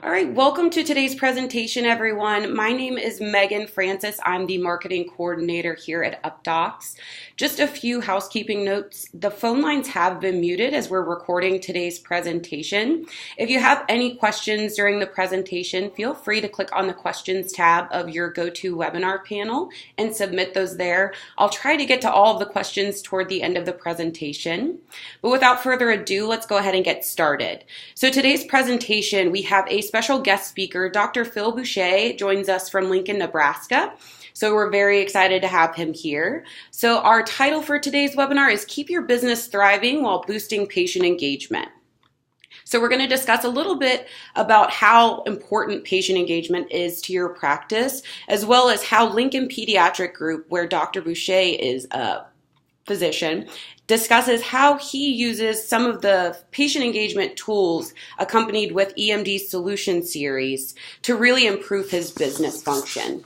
All right, welcome to today's presentation, everyone. My name is Megan Francis. I'm the marketing coordinator here at Updox. Just a few housekeeping notes. The phone lines have been muted as we're recording today's presentation. If you have any questions during the presentation, feel free to click on the questions tab of your GoToWebinar panel and submit those there. I'll try to get to all of the questions toward the end of the presentation. But without further ado, let's go ahead and get started. So today's presentation, we have a special guest speaker. Dr. Phil Boucher joins us from Lincoln, Nebraska. So we're very excited to have him here. So our title for today's webinar is Keep Your Business Thriving While Boosting Patient Engagement. So we're going to discuss a little bit about how important patient engagement is to your practice, as well as how Lincoln Pediatric Group, where Dr. Boucher is a physician, discusses how he uses some of the patient engagement tools accompanied with eMDs Solution Series to really improve his business function.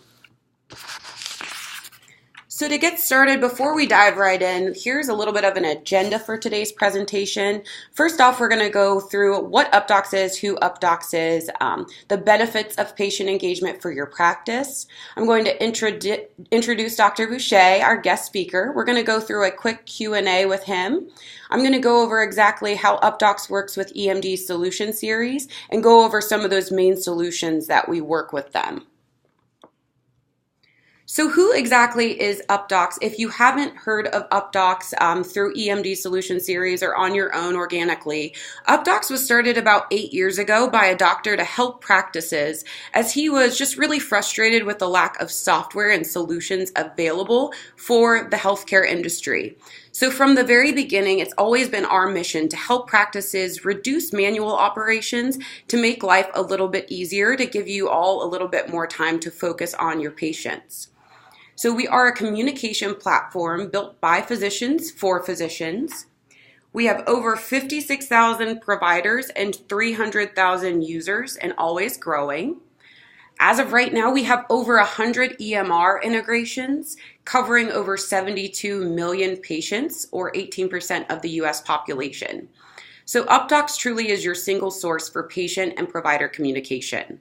So to get started, before we dive right in, here's a little bit of an agenda for today's presentation. First off, we're going to go through what Updox is, who Updox is, the benefits of patient engagement for your practice. I'm going to introduce Dr. Boucher, our guest speaker. We're going to go through a quick Q&A with him. I'm going to go over exactly how Updox works with eMD Solution Series and go over some of those main solutions that we work with them. So who exactly is Updox? If you haven't heard of Updox through eMD Solution Series or on your own organically, Updox was started about 8 years ago by a doctor to help practices as he was just really frustrated with the lack of software and solutions available for the healthcare industry. So from the very beginning, it's always been our mission to help practices reduce manual operations to make life a little bit easier, to give you all a little bit more time to focus on your patients. So we are a communication platform built by physicians for physicians. We have over 56,000 providers and 300,000 users and always growing. As of right now, we have over 100 EMR integrations covering over 72 million patients, or 18% of the US population. So Updox truly is your single source for patient and provider communication.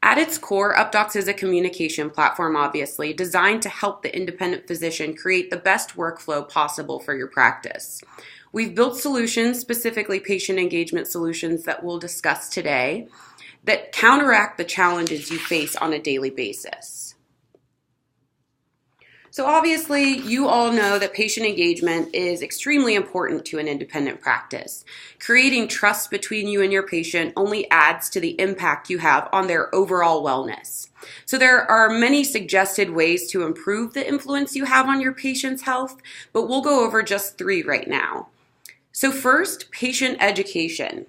At its core, Updox is a communication platform, obviously, designed to help the independent physician create the best workflow possible for your practice. We've built solutions, specifically patient engagement solutions that we'll discuss today, that counteract the challenges you face on a daily basis. So obviously, you all know that patient engagement is extremely important to an independent practice. Creating trust between you and your patient only adds to the impact you have on their overall wellness. So there are many suggested ways to improve the influence you have on your patient's health, but we'll go over just 3 right now. So first, patient education.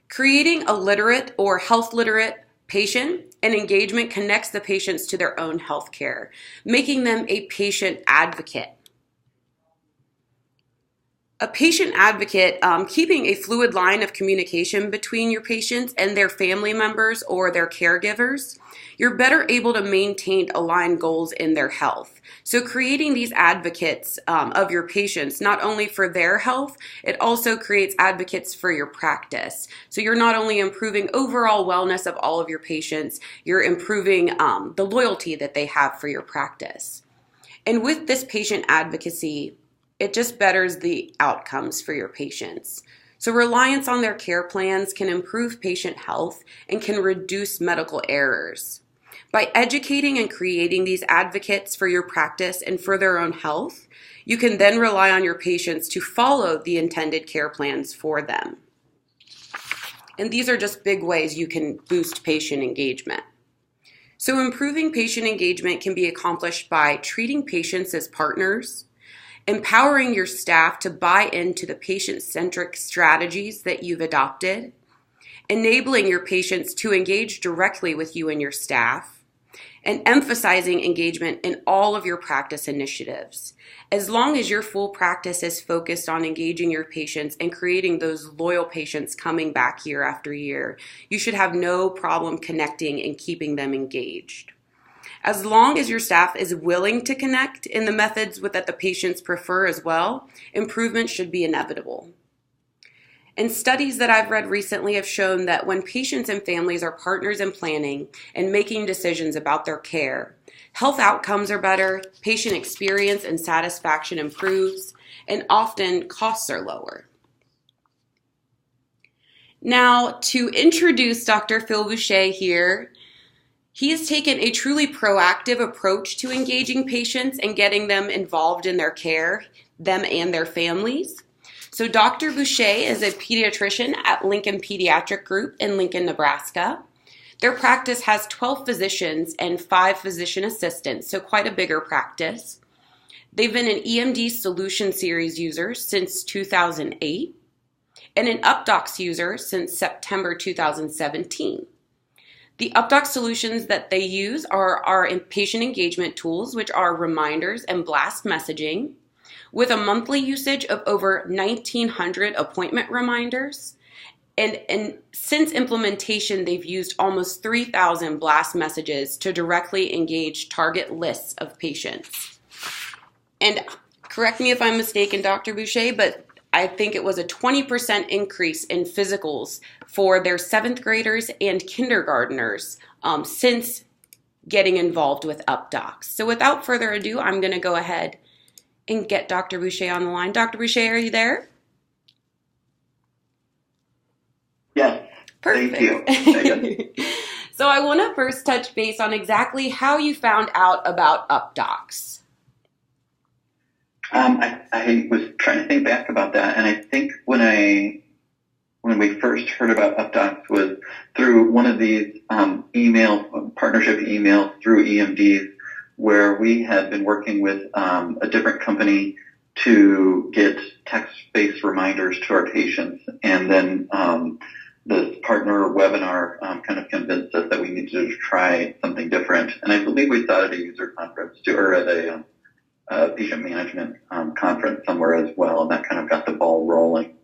Creating a literate or health literate patient and engagement connects the patients to their own health care, making them a patient advocate. A patient advocate, keeping a fluid line of communication between your patients and their family members or their caregivers, you're better able to maintain aligned goals in their health. So creating these advocates of your patients, not only for their health, it also creates advocates for your practice. So you're not only improving overall wellness of all of your patients, you're improving the loyalty that they have for your practice. And with this patient advocacy, it just betters the outcomes for your patients. So reliance on their care plans can improve patient health and can reduce medical errors. By educating and creating these advocates for your practice and for their own health, you can then rely on your patients to follow the intended care plans for them. And these are just big ways you can boost patient engagement. So improving patient engagement can be accomplished by treating patients as partners, empowering your staff to buy into the patient-centric strategies that you've adopted, enabling your patients to engage directly with you and your staff, and emphasizing engagement in all of your practice initiatives. As long as your full practice is focused on engaging your patients and creating those loyal patients coming back year after year, you should have no problem connecting and keeping them engaged. As long as your staff is willing to connect in the methods that the patients prefer as well, improvement should be inevitable. And studies that I've read recently have shown that when patients and families are partners in planning and making decisions about their care, health outcomes are better, patient experience and satisfaction improves, and often costs are lower. Now, to introduce Dr. Phil Boucher here, he has taken a truly proactive approach to engaging patients and getting them involved in their care, them and their families. So Dr. Boucher is a pediatrician at Lincoln Pediatric Group in Lincoln, Nebraska. Their practice has 12 physicians and 5 physician assistants, so quite a bigger practice. They've been an eMD Solution Series user since 2008 and an Updox user since September 2017. The Updox solutions that they use are our patient engagement tools, which are reminders and blast messaging, with a monthly usage of over 1,900 appointment reminders. And since implementation, they've used almost 3,000 blast messages to directly engage target lists of patients. And correct me if I'm mistaken, Dr. Boucher, but I think it was a 20% increase in physicals for their 7th graders and kindergartners since getting involved with Updox. So without further ado, I'm going to go ahead and get Dr. Boucher on the line. Dr. Boucher, are you there? Yes. Perfect. Thank you. So I want to first touch base on exactly how you found out about Updox. I was trying to think back about that, and I think when we first heard about Updox was through one of these partnership emails through eMDs, where we had been working with a different company to get text-based reminders to our patients, and then this partner webinar kind of convinced us that we needed to try something different. And I believe we saw it at a user conference too, or at a patient management conference somewhere as well, and that kind of got the ball rolling.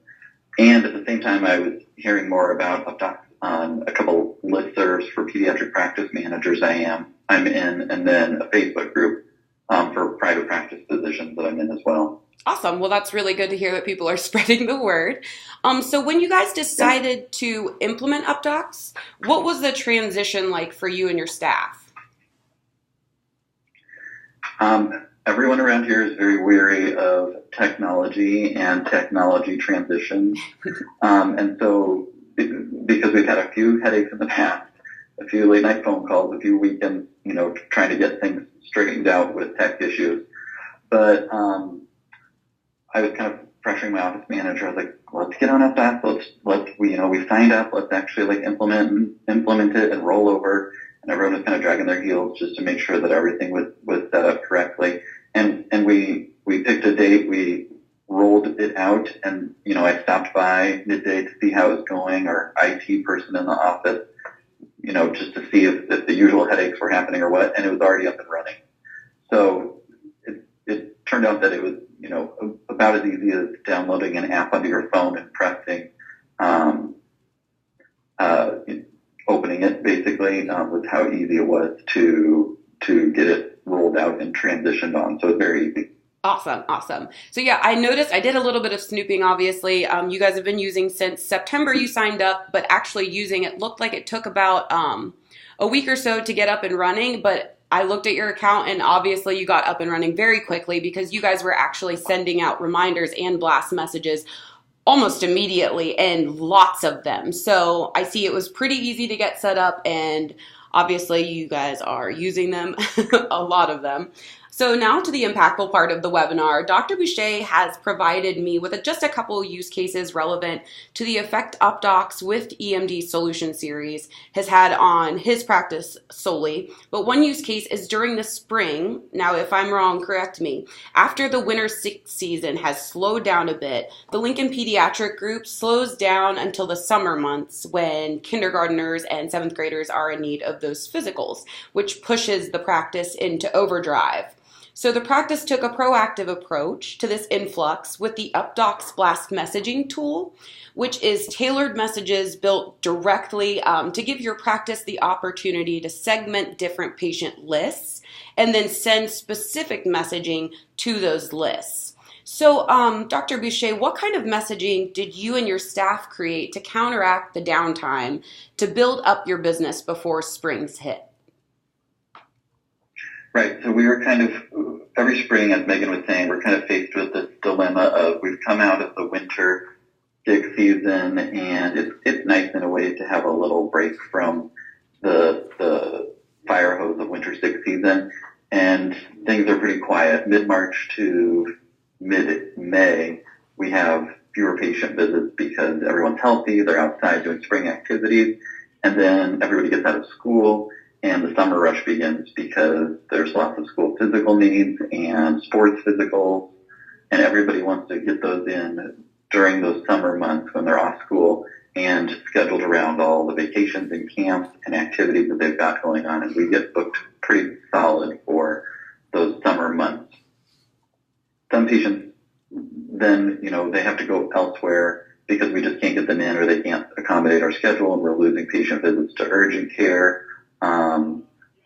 And at the same time, I was hearing more about Updox on a couple listservs for pediatric practice managers I'm in, and then a Facebook group for private practice physicians that I'm in as well. Awesome. Well, that's really good to hear that people are spreading the word. So when you guys decided to implement Updox, what was the transition like for you and your staff? Everyone around here is very weary of technology and technology transitions. And so because we've had a few headaches in the past, a few late night phone calls, a few weekends, trying to get things straightened out with tech issues. But I was kind of pressuring my office manager. I was like, let's get on Updox. We signed up. Let's actually implement it and roll over. And everyone was kind of dragging their heels just to make sure that everything was set up correctly. And we picked a date. We rolled it out, and I stopped by midday to see how it was going. Our IT person in the office, just to see if the usual headaches were happening or what, and it was already up and running. So it turned out that it was about as easy as downloading an app onto your phone and pressing opening it, basically, was how easy it was to get it rolled out and transitioned on. So it's very easy. Awesome. So yeah, I noticed, I did a little bit of snooping, obviously. You guys have been using since September you signed up, but actually using it looked like it took about a week or so to get up and running. But I looked at your account, and obviously you got up and running very quickly because you guys were actually sending out reminders and blast messages almost immediately, and lots of them. So I see it was pretty easy to get set up, and obviously you guys are using them, a lot of them. So now to the impactful part of the webinar. Dr. Boucher has provided me with just a couple use cases relevant to the effect Updox with eMD Solution Series has had on his practice solely. But one use case is during the spring. Now, if I'm wrong, correct me. After the winter season has slowed down a bit, the Lincoln Pediatric Group slows down until the summer months when kindergartners and 7th graders are in need of those physicals, which pushes the practice into overdrive. So the practice took a proactive approach to this influx with the Updox Blast messaging tool, which is tailored messages built directly to give your practice the opportunity to segment different patient lists and then send specific messaging to those lists. So, Dr. Boucher, what kind of messaging did you and your staff create to counteract the downtime to build up your business before springs hit? Right. So we were kind of, every spring, as Megan was saying, we're kind of faced with this dilemma of we've come out of the winter stick season, and it's nice in a way to have a little break from the fire hose of winter stick season, and things are pretty quiet. Mid-March to mid-May, we have fewer patient visits because everyone's healthy, they're outside doing spring activities, and then everybody gets out of school, and the summer rush begins because there's lots of school physical needs and sports physicals, and everybody wants to get those in during those summer months when they're off school and scheduled around all the vacations and camps and activities that they've got going on, and we get booked pretty solid for those summer months. Some patients then, they have to go elsewhere because we just can't get them in, or they can't accommodate our schedule, and we're losing patient visits to urgent care,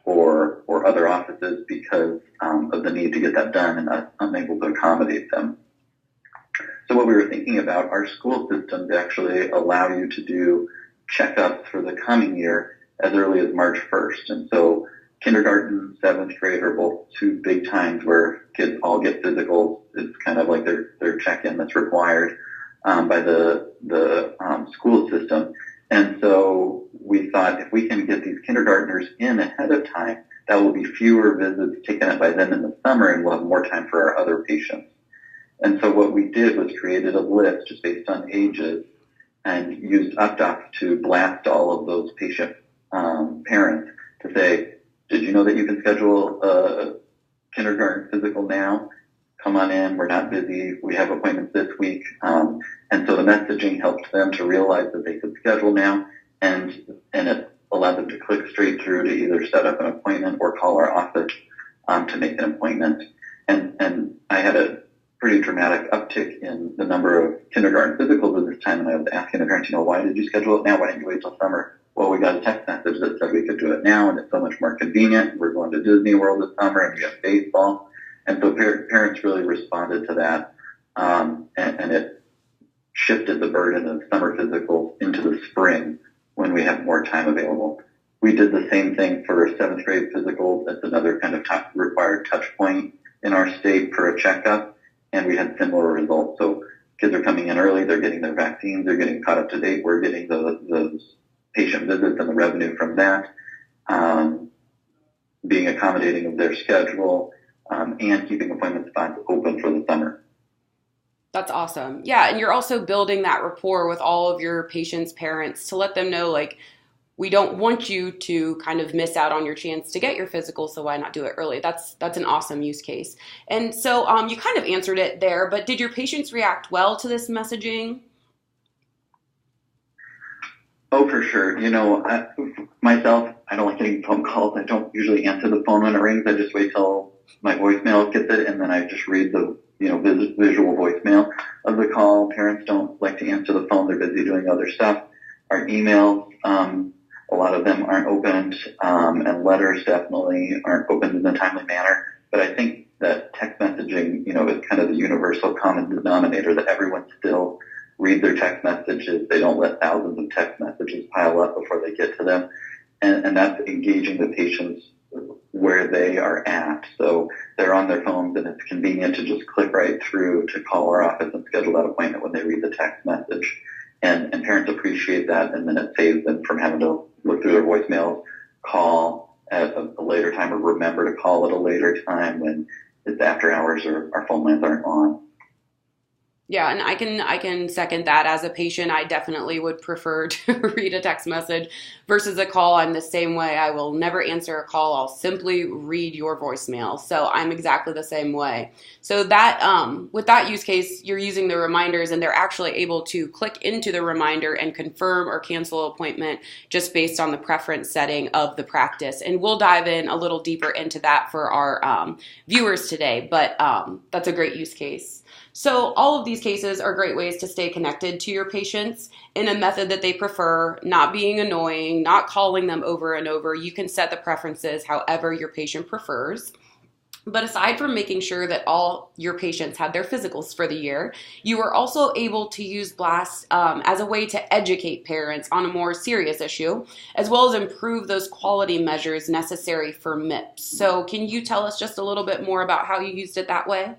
or other offices because of the need to get that done and us unable to accommodate them. So what we were thinking about, our school systems actually allow you to do checkups for the coming year as early as March 1st. And so kindergarten, 7th grade are both two big times where kids all get physicals. It's kind of like their check-in that's required by the school system. And so we thought if we can get these kindergartners in ahead of time, that will be fewer visits taken up by them in the summer, and we'll have more time for our other patients. And so what we did was created a list just based on ages and used Updox to blast all of those patient parents to say, did you know that you can schedule a kindergarten physical now? Come on in. We're not busy. We have appointments this week. And so the messaging helped them to realize that they could schedule now, and it allowed them to click straight through to either set up an appointment or call our office to make an appointment. And I had a pretty dramatic uptick in the number of kindergarten physicals at this time, and I was asking the parents, why did you schedule it now? Why didn't you wait till summer? Well, we got a text message that said we could do it now, and it's so much more convenient. We're going to Disney World this summer, and we have baseball. And so parents really responded to that, and it shifted the burden of summer physicals into the spring when we have more time available. We did the same thing for 7th grade physicals. That's another kind of required touch point in our state for a checkup, and we had similar results. So kids are coming in early, they're getting their vaccines, they're getting caught up to date, we're getting those patient visits and the revenue from that, being accommodating of their schedule, and keeping appointment spots open for the summer. That's awesome. Yeah, and you're also building that rapport with all of your patients' parents to let them know, we don't want you to kind of miss out on your chance to get your physical, so why not do it early? That's an awesome use case. And so you kind of answered it there, but did your patients react well to this messaging? Oh, for sure. Myself, I don't like getting phone calls. I don't usually answer the phone when it rings. I just wait till my voicemail gets it, and then I just read the visual voicemail of the call. Parents don't like to answer the phone. They're busy doing other stuff. Our emails, a lot of them aren't opened, and letters definitely aren't opened in a timely manner. But I think that text messaging, is kind of the universal common denominator, that everyone still read their text messages. They don't let thousands of text messages pile up before they get to them. And that's engaging the patients where they are at. So they're on their phones, and it's convenient to just click right through to call our office and schedule that appointment when they read the text message. And parents appreciate that, and then it saves them from having to look through their voicemails, call at a later time, or remember to call at a later time when it's after hours or our phone lines aren't on. Yeah, and I can second that. As a patient, I definitely would prefer to read a text message versus a call. I'm the same way. I will never answer a call. I'll simply read your voicemail. So I'm exactly the same way. So that with that use case, you're using the reminders, and they're actually able to click into the reminder and confirm or cancel an appointment just based on the preference setting of the practice. And we'll dive in a little deeper into that for our viewers today. But that's a great use case. So all of these cases are great ways to stay connected to your patients in a method that they prefer, not being annoying, not calling them over and over. You can set the preferences however your patient prefers. But aside from making sure that all your patients had their physicals for the year, you were also able to use BLAST as a way to educate parents on a more serious issue, as well as improve those quality measures necessary for MIPS. So can you tell us just a little bit more about how you used it that way?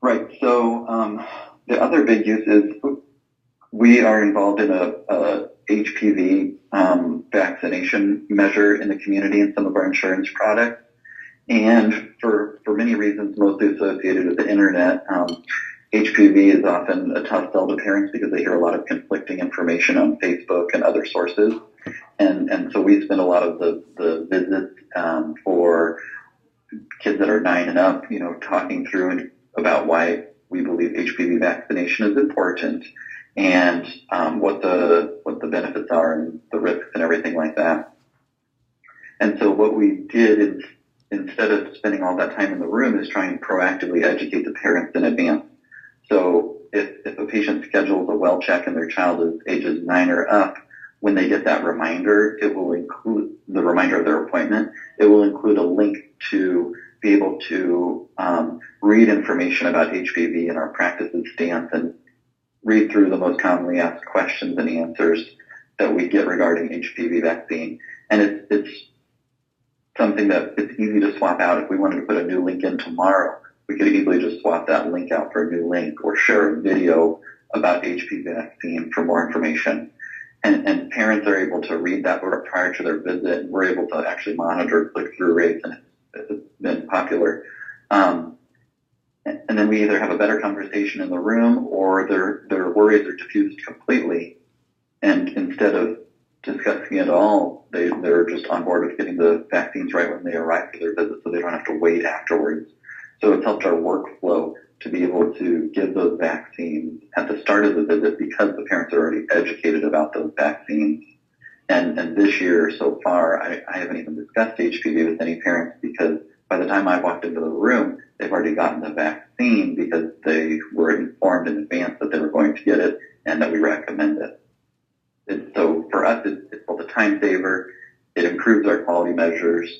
Right. So the other big use is we are involved in a HPV vaccination measure in the community in some of our insurance products. And for many reasons, mostly associated with the internet, HPV is often a tough sell to parents because they hear a lot of conflicting information on Facebook and other sources. And so we spend a lot of the visits for kids that are 9 and up, talking through about why we believe HPV vaccination is important and what the benefits are and the risks and everything like that. And so what we did is, instead of spending all that time in the room, is try and proactively educate the parents in advance. So if a patient schedules a well check and their child is ages 9 or up, when they get that reminder, it will include the reminder of their appointment. It will include a link to be able to read information about HPV and our practice's stance and read through the most commonly asked questions and answers that we get regarding HPV vaccine. And it's something that it's easy to swap out. If we wanted to put a new link in tomorrow, we could easily just swap that link out for a new link or share a video about HPV vaccine for more information. And parents are able to read that prior to their visit, and we're able to actually monitor click-through rates, and it's been popular. And then we either have a better conversation in the room or their worries are diffused completely. And instead of discussing it all, they're just on board with getting the vaccines right when they arrive for their visit, so they don't have to wait afterwards. So it's helped our workflow to be able to give those vaccines at the start of the visit because the parents are already educated about those vaccines. And this year so far, I haven't even discussed HPV with any parents because by the time I walked into the room, they've already gotten the vaccine because they were informed in advance that they were going to get it and that we recommend it. So for us, it's both a time saver, it improves our quality measures,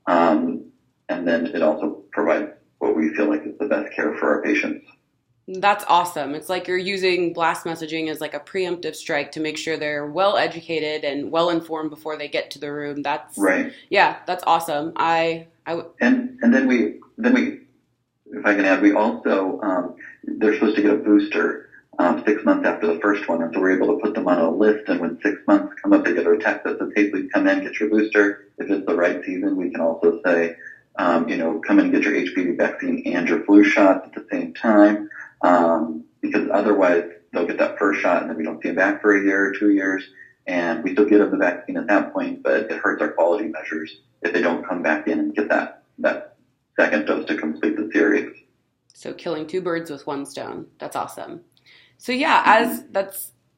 and then it also provides what we feel like is the best care for our patients. That's awesome. It's like you're using blast messaging as like a preemptive strike to make sure they're well educated and well informed before they get to the room. That's right. Yeah, that's awesome. And then we, if I can add, we also they're supposed to get a booster 6 months after the first one, and so we're able to put them on a list. And when 6 months come up, they get a text that says, "Hey, please come in, get your booster." If it's the right season, we can also say, come and get your HPV vaccine and your flu shot at the same time, because otherwise they'll get that first shot and then we don't see them back for a year or 2 years, and we still get them the vaccine at that point, but it hurts our quality measures if they don't come back in and get that second dose to complete the series. So killing two birds with one stone. That's awesome. So yeah,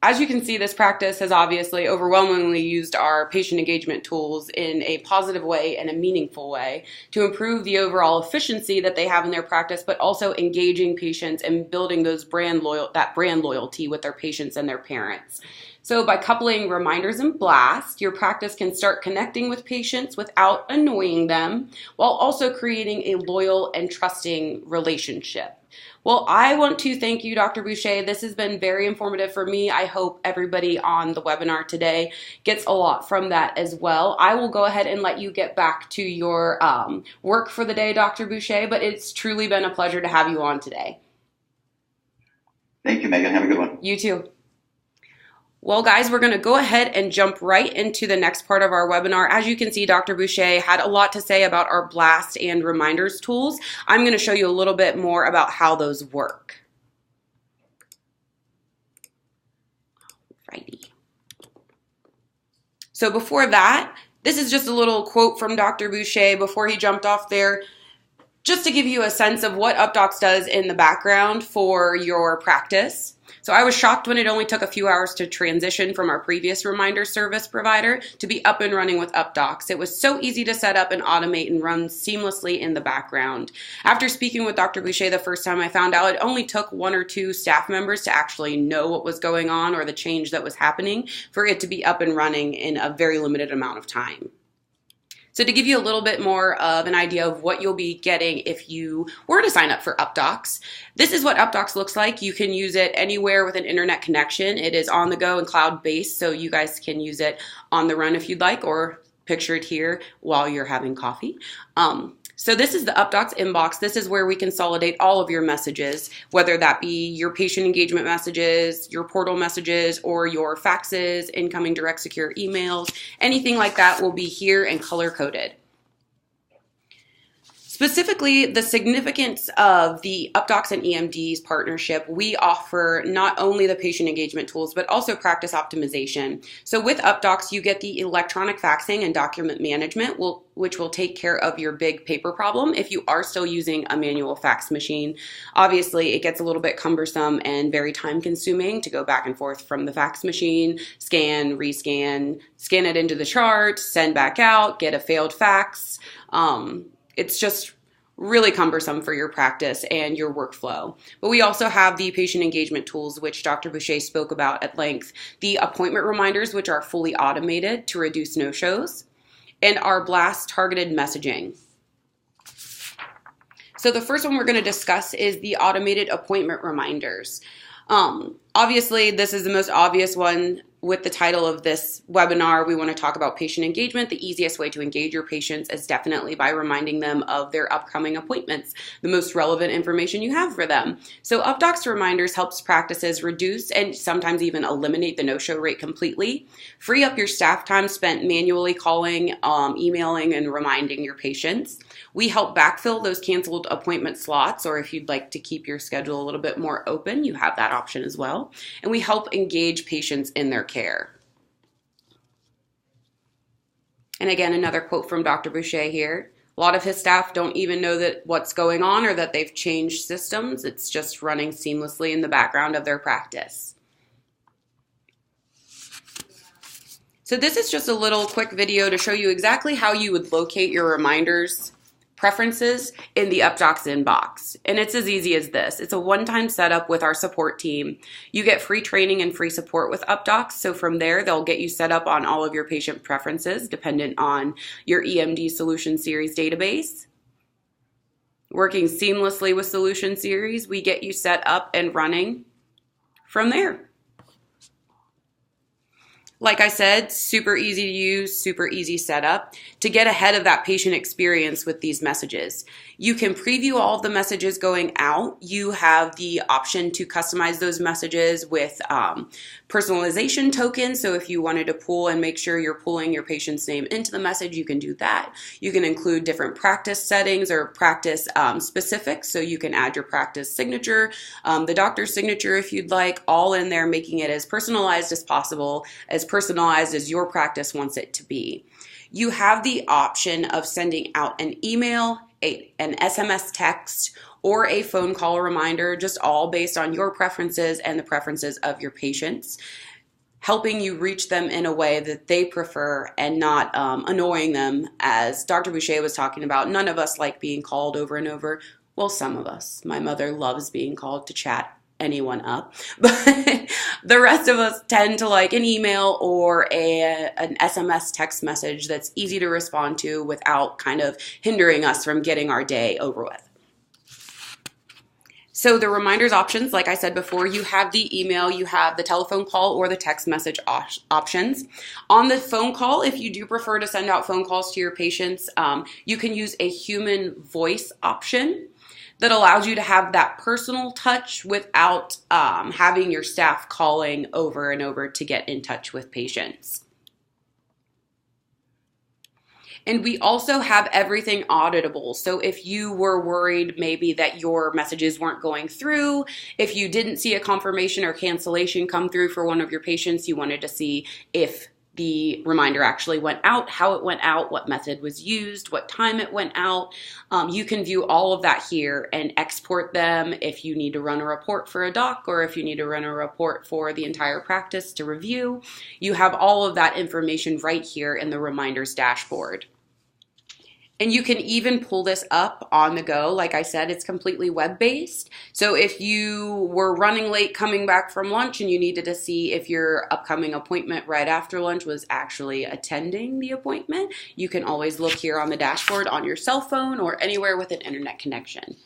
as you can see, this practice has obviously overwhelmingly used our patient engagement tools in a positive way and a meaningful way to improve the overall efficiency that they have in their practice, but also engaging patients and building those brand loyalty with their patients and their parents. So by coupling reminders and blast, your practice can start connecting with patients without annoying them, while also creating a loyal and trusting relationship. Well, I want to thank you, Dr. Boucher. This has been very informative for me. I hope everybody on the webinar today gets a lot from that as well. I will go ahead and let you get back to your work for the day, Dr. Boucher, but it's truly been a pleasure to have you on today. Thank you, Megan. Have a good one. You too. Well, guys, we're going to go ahead and jump right into the next part of our webinar. As you can see, Dr. Boucher had a lot to say about our blast and reminders tools. I'm going to show you a little bit more about how those work. Alrighty. So before that, this is just a little quote from Dr. Boucher before he jumped off there, just to give you a sense of what Updox does in the background for your practice. So I was shocked when it only took a few hours to transition from our previous reminder service provider to be up and running with Updox. It was so easy to set up and automate and run seamlessly in the background. After speaking with Dr. Boucher the first time, I found out it only took 1 or 2 staff members to actually know what was going on or the change that was happening for it to be up and running in a very limited amount of time. So to give you a little bit more of an idea of what you'll be getting if you were to sign up for Updox, this is what Updox looks like. You can use it anywhere with an internet connection. It is on the go and cloud-based, so you guys can use it on the run if you'd like, or picture it here while you're having coffee. So this is the Updox inbox. This is where we consolidate all of your messages, whether that be your patient engagement messages, your portal messages, or your faxes, incoming direct secure emails. Anything like that will be here and color-coded. Specifically, the significance of the Updox and eMDs partnership, we offer not only the patient engagement tools, but also practice optimization. So with Updox, you get the electronic faxing and document management, which will take care of your big paper problem if you are still using a manual fax machine. Obviously, it gets a little bit cumbersome and very time consuming to go back and forth from the fax machine, scan, rescan, scan it into the chart, send back out, get a failed fax. It's just really cumbersome for your practice and your workflow. But we also have the patient engagement tools, which Dr. Boucher spoke about at length, the appointment reminders, which are fully automated to reduce no-shows, and our blast targeted messaging. So the first one we're going to discuss is the automated appointment reminders. Obviously, this is the most obvious one. With the title of this webinar, we want to talk about patient engagement. The easiest way to engage your patients is definitely by reminding them of their upcoming appointments, the most relevant information you have for them. So Updox reminders helps practices reduce and sometimes even eliminate the no-show rate completely. Free up your staff time spent manually calling, emailing, and reminding your patients. We help backfill those canceled appointment slots, or if you'd like to keep your schedule a little bit more open, you have that option as well. And we help engage patients in their care. And again, another quote from Dr. Boucher here. A lot of his staff don't even know that what's going on or that they've changed systems. It's just running seamlessly in the background of their practice. So this is just a little quick video to show you exactly how you would locate your reminders preferences in the Updox inbox. And it's as easy as this. It's a one-time setup with our support team. You get free training and free support with Updox. So from there, they'll get you set up on all of your patient preferences dependent on your eMD Solution Series database. Working seamlessly with Solution Series, we get you set up and running from there. Like I said, super easy to use, super easy setup to get ahead of that patient experience with these messages. You can preview all of the messages going out. You have the option to customize those messages with personalization tokens. So if you wanted to pull and make sure you're pulling your patient's name into the message, you can do that. You can include different practice settings or practice specifics. So you can add your practice signature, the doctor's signature if you'd like, all in there, making it as personalized as possible, as personalized as your practice wants it to be. You have the option of sending out an email, an SMS text, or a phone call reminder, just all based on your preferences and the preferences of your patients, helping you reach them in a way that they prefer and not annoying them. As Dr. Boucher was talking about, none of us like being called over and over. Well, some of us. My mother loves being called to chat anyone up, but the rest of us tend to like an email or an SMS text message that's easy to respond to without kind of hindering us from getting our day over with. So the reminders options, like I said before, you have the email, you have the telephone call or the text message options. On the phone call, if you do prefer to send out phone calls to your patients, you can use a human voice option that allows you to have that personal touch without having your staff calling over and over to get in touch with patients. And we also have everything auditable. So if you were worried maybe that your messages weren't going through, if you didn't see a confirmation or cancellation come through for one of your patients, you wanted to see if the reminder actually went out, how it went out, what method was used, what time it went out. You can view all of that here and export them if you need to run a report for a doc or if you need to run a report for the entire practice to review. You have all of that information right here in the reminders dashboard. And you can even pull this up on the go. Like I said, it's completely web-based. So if you were running late coming back from lunch and you needed to see if your upcoming appointment right after lunch was actually attending the appointment, you can always look here on the dashboard on your cell phone or anywhere with an internet connection.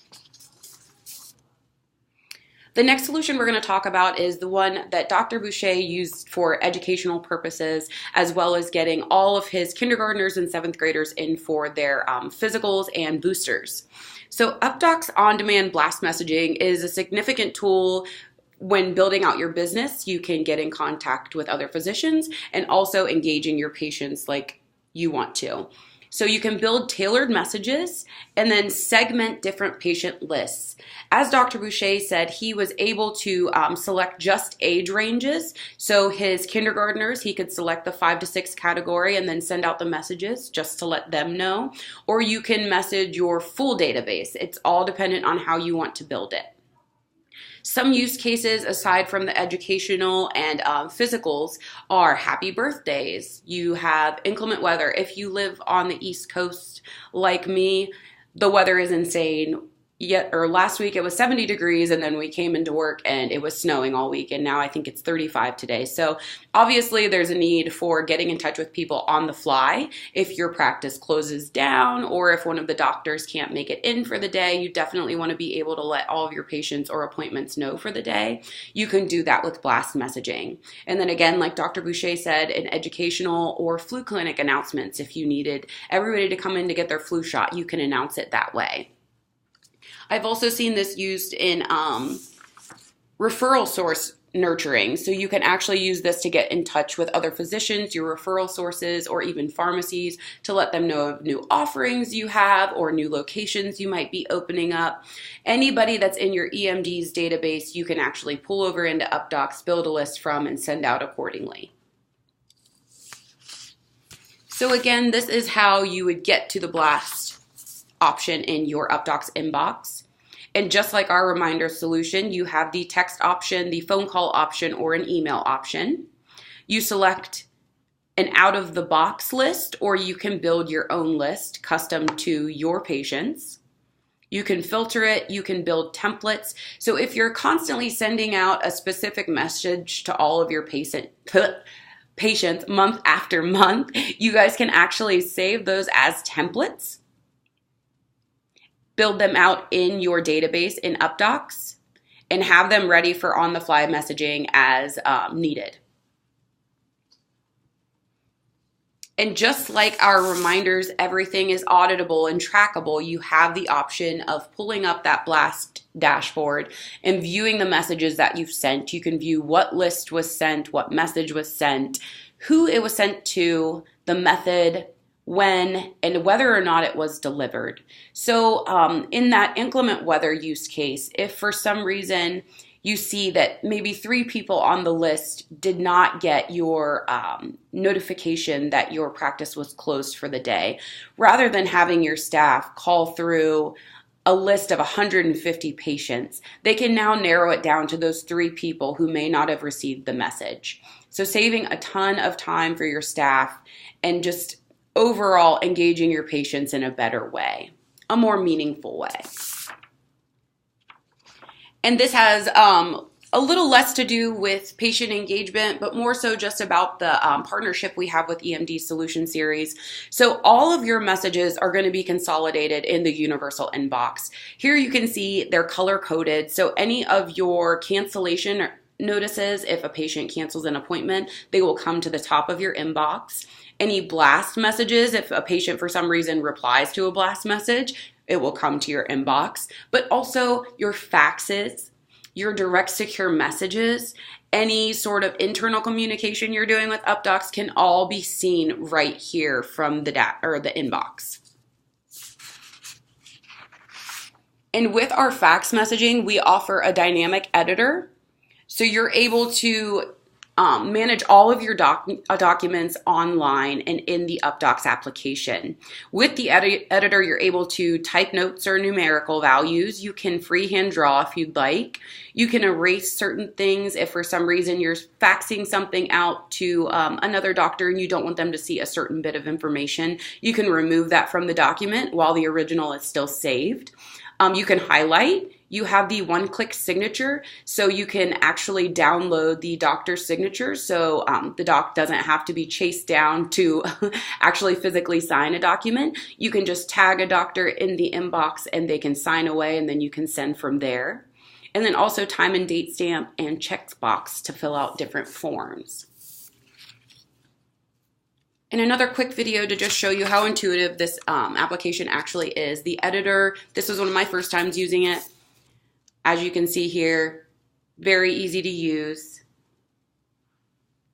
The next solution we're going to talk about is the one that Dr. Boucher used for educational purposes, as well as getting all of his kindergartners and 7th graders in for their physicals and boosters. So Updox on-demand blast messaging is a significant tool when building out your business. You can get in contact with other physicians and also engaging your patients like you want to. So you can build tailored messages and then segment different patient lists. As Dr. Boucher said, he was able to select just age ranges. So his kindergartners, he could select the 5 to 6 category and then send out the messages just to let them know. Or you can message your full database. It's all dependent on how you want to build it. Some use cases aside from the educational and physicals are happy birthdays. You have inclement weather. If you live on the East Coast like me, the weather is insane. Last week it was 70 degrees and then we came into work and it was snowing all week, and now I think it's 35 today. So obviously there's a need for getting in touch with people on the fly. If your practice closes down or if one of the doctors can't make it in for the day, you definitely want to be able to let all of your patients or appointments know for the day. You can do that with blast messaging. And then again, like Dr. Boucher said, in educational or flu clinic announcements, if you needed everybody to come in to get their flu shot, you can announce it that way. I've also seen this used in referral source nurturing. So you can actually use this to get in touch with other physicians, your referral sources, or even pharmacies to let them know of new offerings you have or new locations you might be opening up. Anybody that's in your eMDs database, you can actually pull over into Updox, build a list from, and send out accordingly. So again, this is how you would get to the blast option in your Updox inbox. And just like our reminder solution, you have the text option, the phone call option, or an email option. You select an out-of-the-box list, or you can build your own list custom to your patients. You can filter it, you can build templates. So if you're constantly sending out a specific message to all of your patients month after month, you guys can actually save those as templates, build them out in your database in Updox, and have them ready for on-the-fly messaging as needed. And just like our reminders, everything is auditable and trackable. You have the option of pulling up that blast dashboard and viewing the messages that you've sent. You can view what list was sent, what message was sent, who it was sent to, the method, when, and whether or not it was delivered. So in that inclement weather use case, if for some reason you see that maybe 3 people on the list did not get your notification that your practice was closed for the day, rather than having your staff call through a list of 150 patients, they can now narrow it down to those 3 people who may not have received the message. So saving a ton of time for your staff and just overall engaging your patients in a better way, a more meaningful way. And this has a little less to do with patient engagement, but more so just about the partnership we have with eMD Solution Series. So all of your messages are going to be consolidated in the universal inbox. Here you can see they're color coded. So any of your cancellation notices, if a patient cancels an appointment, they will come to the top of your inbox. Any blast messages, if a patient for some reason replies to a blast message, it will come to your inbox. But also your faxes, your direct secure messages, any sort of internal communication you're doing with Updox can all be seen right here from the inbox. And with our fax messaging, we offer a dynamic editor. So you're able to manage all of your documents online and in the Updox application. With the editor, you're able to type notes or numerical values. You can freehand draw if you'd like. You can erase certain things if for some reason you're faxing something out to another doctor and you don't want them to see a certain bit of information. You can remove that from the document while the original is still saved. You can highlight. You have the one-click signature, so you can actually download the doctor's signature, so the doc doesn't have to be chased down to actually physically sign a document. You can just tag a doctor in the inbox and they can sign away, and then you can send from there. And then also time and date stamp and checkbox to fill out different forms. And another quick video to just show you how intuitive this application actually is. The editor, this was one of my first times using it. As you can see here, very easy to use.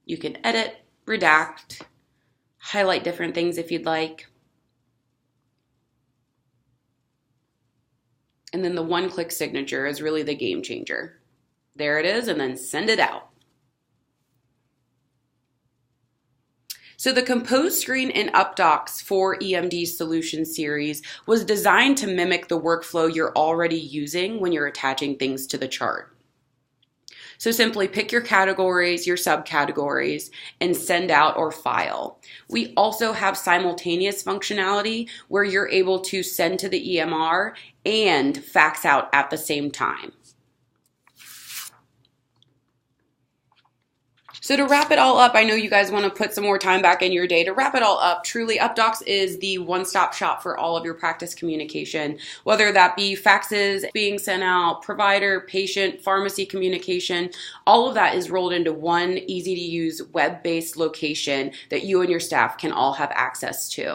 You can edit, redact, highlight different things if you'd like. And then the one-click signature is really the game changer. There it is, and then send it out. So the compose screen in Updox for eMDs Solution Series was designed to mimic the workflow you're already using when you're attaching things to the chart. So simply pick your categories, your subcategories, and send out or file. We also have simultaneous functionality where you're able to send to the EMR and fax out at the same time. So to wrap it all up, I know you guys want to put some more time back in your day. To wrap it all up, truly, Updox is the one-stop shop for all of your practice communication, whether that be faxes being sent out, provider, patient, pharmacy communication. All of that is rolled into one easy-to-use web-based location that you and your staff can all have access to.